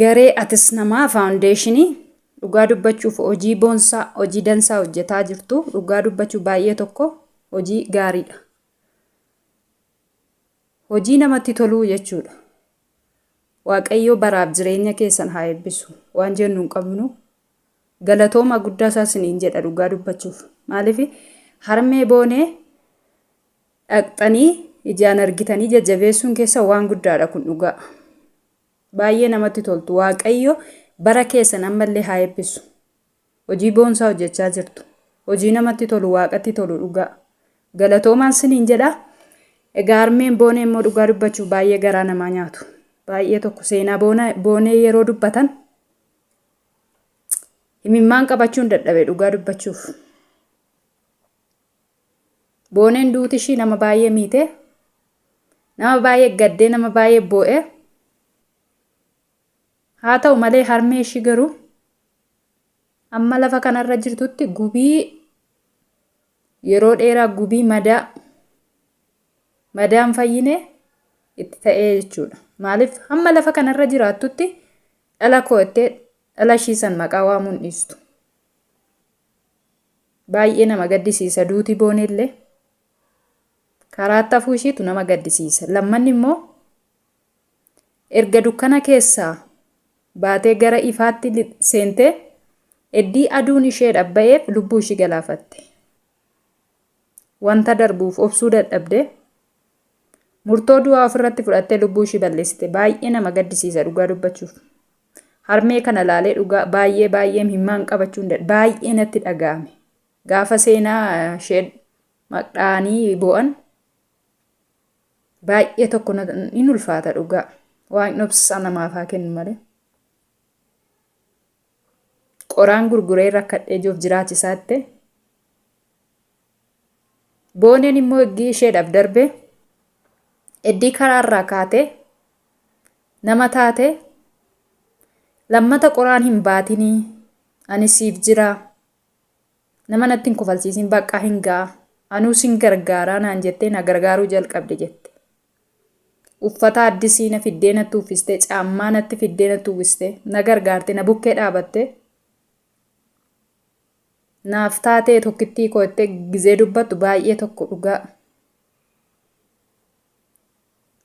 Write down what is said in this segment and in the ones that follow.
Garee Atis Namaa Faawundeeshinii dhugaa dubbachuuf hojii boonsaa, hojii dansaa hojjetaa jirtu. Dhugaa dubbachuu baay'ee tokko hojii gaariidha. Hojii namatti toluu jechuudha. Waaqayyo baraaf jireenya keessan haa eebbisu. Waan jennu hin qabnu. Galatooma guddaa isaa isiniin jedha dhugaa dubbachuuf. Maaliif harmee boonee dhaqxanii ijaan argitanii jajjabeessuun keessa waan guddaadha kun dhugaa. Baay'ee namatti toltu. Waaqayyo bara keessan ammallee haa eebbisu. Hojii boonsaa hojjechaa jirtu. Hojii namatti tolu, waaqatti tolu dhugaa. Galatoomaan isiniin jedha. Egaa harmeen boonee immoo dhugaa dubbachuuf baay'ee garaa namaa nyaatu. Baay'ee tokko seenaa boonee yeroo dubbatan himimmaan qabachuun dadhabe dhugaa dubbachuuf. Booneen duuti ishii nama baay'ee miite, nama baay'ee gaddee, nama baay'ee boo'e. Haa ta'u malee harmee ishii garuu amma lafa kanarra jirtutti gubii yeroo dheeraa gubii madaan fayyine itti ta'ee jechuudha. Maaliif amma lafa kanarra jiraattutti dhala koottee dhala ishii san maqaa waamuun dhiistu. Baay'ee nama gaddisiisa duuti booneellee. Karaatti hafuu ishiitu nama gaddisiisa. Lammanni immoo erga dukkana keessaa baatee gara ifaatti seentee eddii aduun ishee dhabba'eef lubbuu ishii galaafatte. Wanta darbuuf obsuu dadhabde murtoo du'aa ofirratti fudhattee lubbuu ishii balleessite. Baay'ee nama gaddisiisa dhugaa dubbachuuf. Harmee kana laalee dhugaa baay'ee himmaan qabachuun baay'ee natti dhaga'ame. Gaafa seenaa ishee maqaanii bo'an baay'ee tokko in ulfaata dhugaa. Waaqni obsa namaaf haa kennu malee. Qoraan gurguree rakkadhee jiruuf jiraachisaatti. Booneen immoo eggii isheedhaaf darbe eddii karaarraa kaatee nama taate lammata qoraan hin baatinii ani siif jira nama natti hin kofalchiisin baqqaa hin ga'a anuu sin gargaaraa naan jettee na gargaaruu jalqabde jette. Uffata addisii na fiddee natti uffiste, caammaa natti fiddee natti uwwiste, na gargaarte, na bukkee dhaabatte. Naaf taatee tokkittii koottee gizee dubbattu baay'ee tokko dhugaa.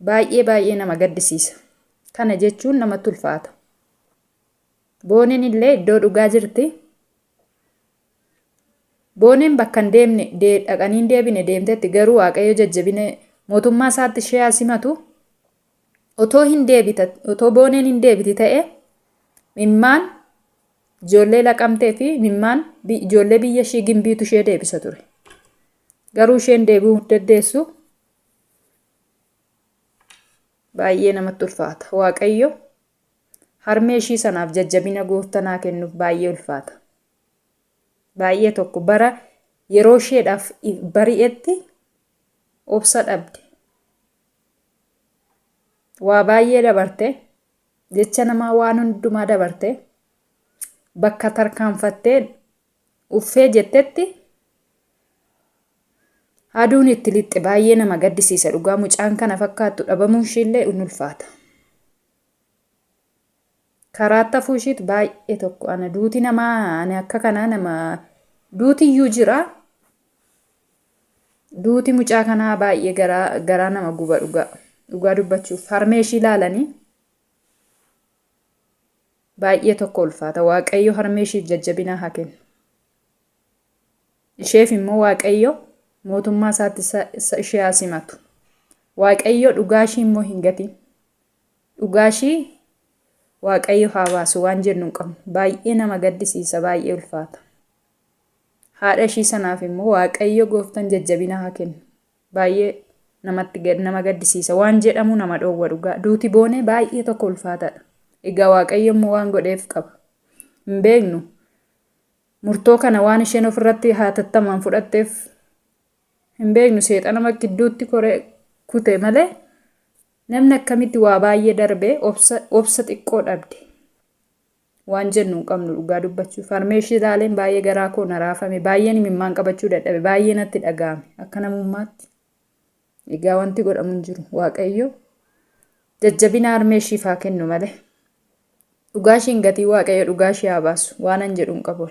Baay'ee nama gaddisiisa. Kana jechuun namatti ulfaata. Booneen illee iddoo dhugaa jirti. Booneen bakka hin deemne dhaqanii hin deebine deemtetti garuu waaqayyo jajjabine mootummaa isaatti ishee hasimatu. Otoo booneen hin deebiti ta'e mimmaan ijoollee laqamtee fi mimmaan ijoollee biyya ishii gimbiitu ishee deebisa ture. Garuu isheen deebi'uu dandeessu. Baay'ee namatti ulfaata. Waaqayyo harmee ishii sanaaf jajjabina gooftanaa kennuuf baay'ee ulfaata. Baay'ee tokko bara yeroo isheedhaaf bari'etti obsa dhabde. Waa baay'ee dabarte. Jecha namaa waan hundumaa dabarte. Bakka tarkaanfattee uffee jettetti aduun itti lixxe baay'ee nama gaddisiisa dhugaa. Mucaan kana fakkaattu dhabamuun ishiillee in ulfaata. Karaatti hafuu ishiitu baay'ee tokko ana duuti namaa ani akka kanaa nama duuti iyyuu jira. Duuti mucaa kanaa baay'ee garaa nama guba dhugaa dubbachuuf. Harmee ishii ilaalanii baay'ee tokko ulfaata. Waaqayyo harmee ishiif jajjabina haa kennu. Isheef immoo waaqayyo mootummaa isaatti ishee haa simatu. Waaqayyo dhugaa ishii immoo hin gatin. Dhugaa ishii waaqayyo haa baasu waan jennu hin qabnu. Baay'ee nama gaddisiisa, baay'ee ulfaata. Haadha ishii sanaaf immoo waaqayyo gooftan jajjabina haa kennu. Baay'ee nama gaddisiisa. Waan jedhamu nama dhoowwa dhugaa. Duuti boonee baay'ee tokko ulfaataadha. Egaa waaqayyo immoo waan godheef qaba. Hin beeknu. Murtoo kana waan isheen ofirratti hatattamaan fudhatteef hin beeknu. Seexana gidduutti kute malee namni akkamitti waa baay'ee darbee obsa xiqqoo dhabde. Waan jennu hin qabnu dhugaa dubbachuuf. Harmee ishii ilaaleen baay'ee garaa koo na raafame. Baay'een himimmaan qabachuu dadhabe. Baay'ee natti dhaga'ame akka namummaatti. Egaa wanti godhamu hin jiru. Waaqayyo jajjabina harmee ishiif haa kennu malee. Dhugaashiin gatii waaqayyo dhugaashii haa baasu waanan jedhuun qabu.